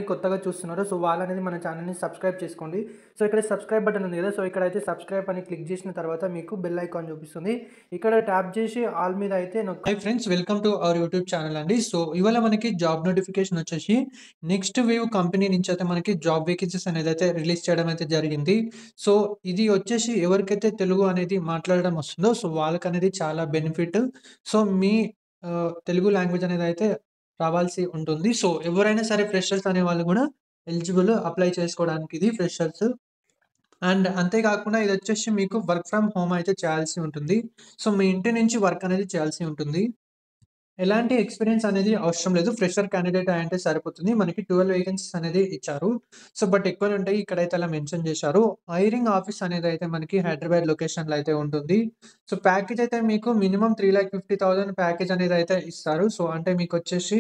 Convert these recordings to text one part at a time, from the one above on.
కొత్తగా చూస్తున్నారో సో వాళ్ళనేది మన ఛానల్‌ని సబ్స్క్రైబ్ చేసుకోండి. సో ఇక్కడ సబ్స్క్రైబ్ బటన్ ఉంది కదా! సో ఇక్కడైతే సబ్స్క్రైబ్ అని క్లిక్ చేసిన తర్వాత మీకు బెల్ ఐకాన్ చూపిస్తుంది. ఇక్కడ ట్యాప్ చేసి ఆల్ మీద అయితే hi friends, welcome to our YouTube channel అండి. సో ఇవాళ మనకి జాబ్ నోటిఫికేషన్ వచ్చేసి నెక్స్ట్ వేవ్ కంపెనీ నుంచి అయితే మనకి జాబ్ వేకెన్సీస్ అనేది అయితే రిలీజ్ చేయడం అయితే జరిగింది. సో ఇది వచ్చేసి ఎవరికైతే తెలుగు అనేది మాట్లాడడం వస్తుందో సో వాళ్ళకనేది చాలా బెనిఫిట్. సో మీ తెలుగు లాంగ్వేజ్ అనేది అయితే రావాల్సి ఉంటుంది. సో ఎవరైనా సరే ఫ్రెషర్స్ అనే వాళ్ళు కూడా ఎలిజిబుల్ అప్లై చేసుకోవడానికి ఇది ఫ్రెషర్స్. అండ్ అంతే కాకుండా ఇదొచ్చేసి మీకు వర్క్ ఫ్రమ్ హోమ్ అయితే చేయాల్సి ఉంటుంది. సో మీ ఇంటి నుంచి వర్క్ అనేది చేయాల్సి ఉంటుంది. ఎలాంటి ఎక్స్‌పీరియన్స్ అనేది అవసరం లేదు. ఫ్రెషర్ క్యాండిడేట్ అయుంటే సరిపోతుంది. మనకి 12 వేకెన్సీస్ అనేది ఇచ్చారు. సో, బట్ ఎక్కువనుంటాయి. ఇక్కడైతే అలా మెన్షన్ చేశారు. హైరింగ్ ఆఫీస్ అనేదైతే మనకి హైదరాబాద్ లొకేషన్‌లో అయితే ఉంటుంది. సో, ప్యాకేజ్ అయితే మీకు మినిమమ్ 3,50,000 ప్యాకేజ్ అనేదైతే ఇస్తారు. సో, అంటే మీకొచ్చేసి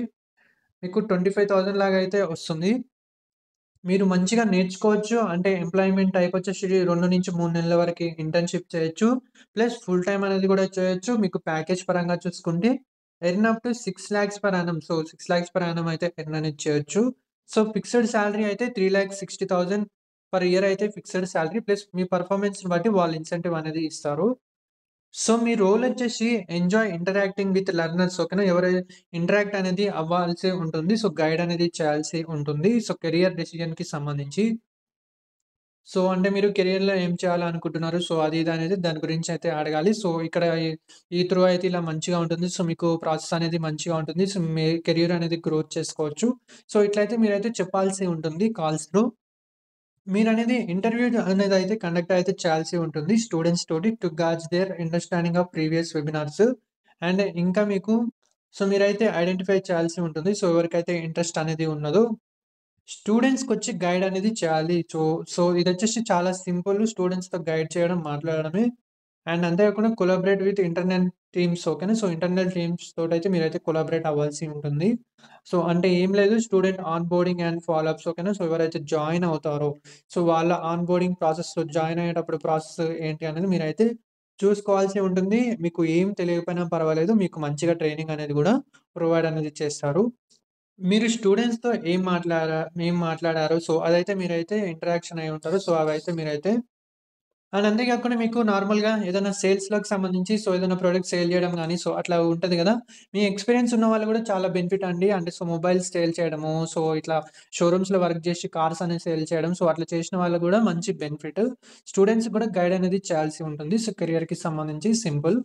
మీకు 25,000 లాగా అయితే వస్తుంది. మీరు మంచిగా నేర్చుకోవచ్చు. అంటే ఎంప్లాయ్‌మెంట్ టైప్ వచ్చేసి 2-3 నెలల వరకి ఇంటర్న్‌షిప్ చేయొచ్చు. ప్లస్ ఫుల్ టైమ్ అనేది కూడా చేయొచ్చు. మీకు ప్యాకేజ్ పరంగా చూసుకుంటే earn up to 6,00,000 per annum. So, 6,00,000 per annum అయితే ఎర్న్ అనేది చేయొచ్చు. సో, ఫిక్స్డ్ సాలరీ అయితే 3,60,000 పర్ ఇయర్ అయితే ఫిక్స్డ్ సాలరీ. ప్లస్ మీ పెర్ఫార్మన్స్‌ని బట్టి వాళ్ళు ఇన్సెంటివ్ అనేది ఇస్తారు. సో, మీ రోల్ వచ్చేసి ఎంజాయ్ ఇంటరాక్టింగ్ విత్ లెర్నర్స్, ఓకేనా. ఇంటరాక్ట్ అనేది అవ్వాల్సి ఉంటుంది. సో, గైడ్ అనేది చేయాల్సి ఉంటుంది. సో, కెరియర్ డెసిషన్‌కి సంబంధించి. సో, అంటే మీరు కెరియర్‌లో ఏం చేయాలనుకుంటున్నారు? సో, అది ఇది అనేది దాని గురించి అయితే అడగాలి. సో, ఇక్కడ ఈ త్రూ అయితే ఇలా మంచిగా ఉంటుంది. సో, మీకు ప్రాసెస్ అనేది మంచిగా ఉంటుంది. సో, మీ కెరియర్ అనేది గ్రోత్ చేసుకోవచ్చు. సో, ఇట్లయితే మీరైతే చెప్పాల్సి ఉంటుంది కాల్స్ త్రూ. మీరనేది ఇంటర్వ్యూ అనేదైతే కండక్ట్ అయితే చేయాల్సి ఉంటుంది స్టూడెంట్స్ తోటి to gauge their understanding of previous webinars. And ఇంకా మీకు సో, మీరైతే ఐడెంటిఫై చేయాల్సి ఉంటుంది. సో, ఎవరికైతే ఇంట్రెస్ట్ అనేది ఉన్నదో స్టూడెంట్స్‌కొచ్చి గైడ్ అనేది చేయాలి. సో, ఇదొచ్చేసి చాలా సింపుల్. స్టూడెంట్స్‌తో గైడ్ చేయడం, మాట్లాడడమే. అండ్ అంతే కాకుండా కొలాబరేట్ విత్ ఇంటర్నల్ టీమ్స్, ఓకేనా. సో, ఇంటర్నల్ టీమ్స్ తోటైతే మీరైతే కొలాబరేట్ అవ్వాల్సి ఉంటుంది. సో, అంటే ఏం లేదు, student on boarding and follow ups, ఓకేనా. సో, ఎవరైతే జాయిన్ అవుతారో, సో, వాళ్ళ ఆన్ బోర్డింగ్ ప్రాసెస్‌లో జాయిన్ అయ్యేటప్పుడు ప్రాసెస్ ఏంటి అనేది మీరైతే చూసుకోవాల్సి ఉంటుంది. మీకు ఏం తెలియకపోయినా పర్వాలేదు. మీకు మంచిగా ట్రైనింగ్ అనేది గూడా ప్రొవైడ్ అనేది చేస్తారు. మీరు స్టూడెంట్స్‌తో ఏం మాట్లాడారో సో, అదైతే మీరైతే ఇంటరాక్షన్ అయ్యి ఉంటారు. సో, అవైతే మీరైతే అండ్ అంతే కాకుండా మీకు నార్మల్‌గా ఏదైనా సేల్స్‌లోకి సంబంధించి సో, ఏదైనా ప్రొడక్ట్ సేల్ చేయడం గాని, సో, అట్లా ఉంటది గదా! మీ ఎక్స్‌పీరియన్స్ ఉన్న వాళ్ళు గూడా చాలా బెనిఫిట్ అండి. అంటే సో, మొబైల్స్ సేల్ చేయడము, సో, ఇట్లా షోరూమ్స్‌లో వర్క్ జేసి కార్స్ అనేది సేల్ చేయడం. సో, అట్లా చేసిన వాళ్ళు గూడా మంచి బెనిఫిట్. స్టూడెంట్స్‌కి కూడా గైడ్ అనేది చేయాల్సి ఉంటుంది. సో, కెరియర్‌కి సంబంధించి సింపుల్.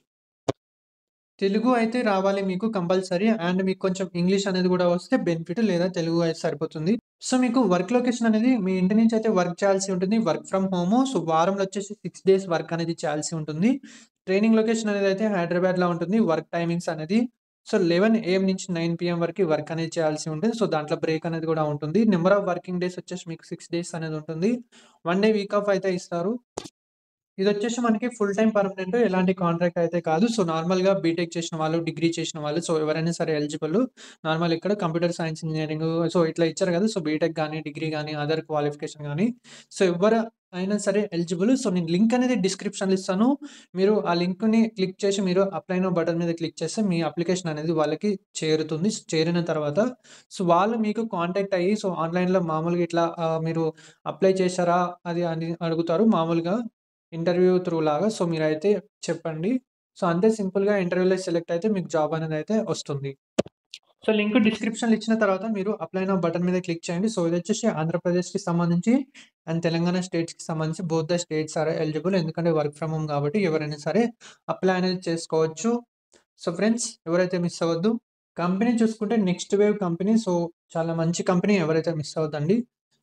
తెలుగు అయితే రావాలి మీకు కంపల్సరీ. అండ్ మీకు కొంచెం ఇంగ్లీష్ అనేది గూడా వస్తే బెనిఫిట్. లేదా తెలుగు అయితే సరిపోతుంది. సో, మీకు వర్క్ లొకేషన్ అనేది మీ ఇంటి నుంచి అయితే వర్క్ చేయాల్సి ఉంటుంది. Work from home. సో, వారంలో వచ్చేసి 6 డేస్ వర్క్ అనేది చేయాల్సి ఉంటుంది. ట్రైనింగ్ లొకేషన్ అనేదైతే హైదరాబాద్‌లో ఉంటుంది. వర్క్ టైమింగ్స్ అనేది సో, 11 ఏఎం నుంచి 9 పీఎం వరకి వర్క్ అనేది చేయాల్సి ఉంటుంది. సో, దాంట్లో బ్రేక్ అనేది గూడా ఉంటుంది. నంబర్ ఆఫ్ వర్కింగ్ డేస్ వచ్చేసి మీకు 6 డేస్ అనేది ఉంటుంది. 1 డే వీక్ ఆఫ్ అయితే ఇస్తారు. ఇదొచ్చేసి మనకి ఫుల్ టైమ్ పర్మనెంట్. ఎలాంటి కాంట్రాక్ట్ అయితే కాదు. సో, నార్మల్‌గా బీటెక్ చేసిన వాళ్ళు, డిగ్రీ చేసిన వాళ్ళు సో, ఎవరైనా సరే ఎలిజిబుల్. నార్మల్ ఇక్కడ కంప్యూటర్ సైన్స్ ఇంజినీరింగ్ సో, ఇట్లా ఇచ్చారు కదా! సో, బీటెక్ గాని, డిగ్రీ గాని, అదర్ క్వాలిఫికేషన్ గాని సో, ఎవ్వరు అయినా సరే ఎలిజిబుల్. సో, నేను లింక్ అనేది డిస్క్రిప్షన్‌లో ఇస్తాను. మీరు ఆ లింక్‌ని క్లిక్ చేసి మీరు అప్లై నౌ బటన్ మీద క్లిక్ చేస్తే మీ అప్లికేషన్ అనేది వాళ్ళకి చేరుతుంది. చేరిన తర్వాత సో, వాళ్ళు మీకు కాంటాక్ట్ అయ్యి సో, ఆన్‌లైన్‌లో మామూలుగా ఇట్లా మీరు అప్లై చేశారా? అది అని అడుగుతారు మామూలుగా. ఇంటర్వ్యూ త్రూ లాగా. సో, మీరైతే చెప్పండి. సో, అంతే సింపుల్‌గా ఇంటర్వ్యూలో సెలెక్ట్ అయితే మీకు జాబ్ అనేదైతే వస్తుంది. సో, లింక్ డిస్క్రిప్షన్‌లో ఇచ్చిన తర్వాత మీరు అప్లై నౌ బటన్ మీద క్లిక్ చేయండి. సో, ఇదొచ్చేసి ఆంధ్రప్రదేశ్‌కి సంబంధించి అండ్ తెలంగాణ స్టేట్స్‌కి సంబంధించి both the states are eligible. ఎందుకంటే వర్క్ ఫ్రమ్ హోమ్ కాబట్టి ఎవరైనా సరే అప్లై అనేది చేసుకోవచ్చు. సో, ఫ్రెండ్స్ ఎవరైతే మిస్ అవ్వద్దు. కంపెనీ చూసుకుంటే నెక్స్ట్ వేవ్ కంపెనీ. సో, చాలా మంచి కంపెనీ. ఎవరైతే మిస్ అవ్వద్దండి.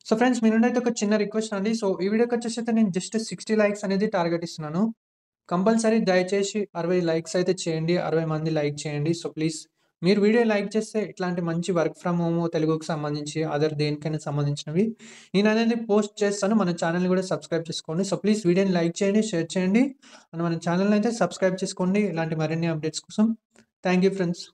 సో, ఫ్రెండ్స్ మీ నుండి అయితే ఒక చిన్న రిక్వెస్ట్ అండి. సో, ఈ వీడియోకొచ్చేసి అయితే నేను జస్ట్ 60 లైక్స్ అనేది టార్గెట్ ఇస్తున్నాను. కంపల్సరీ దయచేసి 60 లైక్స్ అయితే చేయండి. 60 మంది లైక్ చేయండి. సో, ప్లీజ్ మీరు వీడియో లైక్ చేస్తే ఇట్లాంటి మంచి వర్క్ ఫ్రమ్ హోమ్ తెలుగుకి సంబంధించి అదర్ దేనికైనా సంబంధించినవి నేననేది పోస్ట్ చేస్తాను. మన ఛానెల్‌ని కూడా సబ్స్క్రైబ్ చేసుకోండి. సో, ప్లీజ్ వీడియోని లైక్ చేయండి, షేర్ చేయండి. అండ్ మన ఛానెల్‌ని అయితే సబ్స్క్రైబ్ చేసుకోండి. ఇలాంటి మరిన్ని అప్డేట్స్ కోసం. Thank you friends.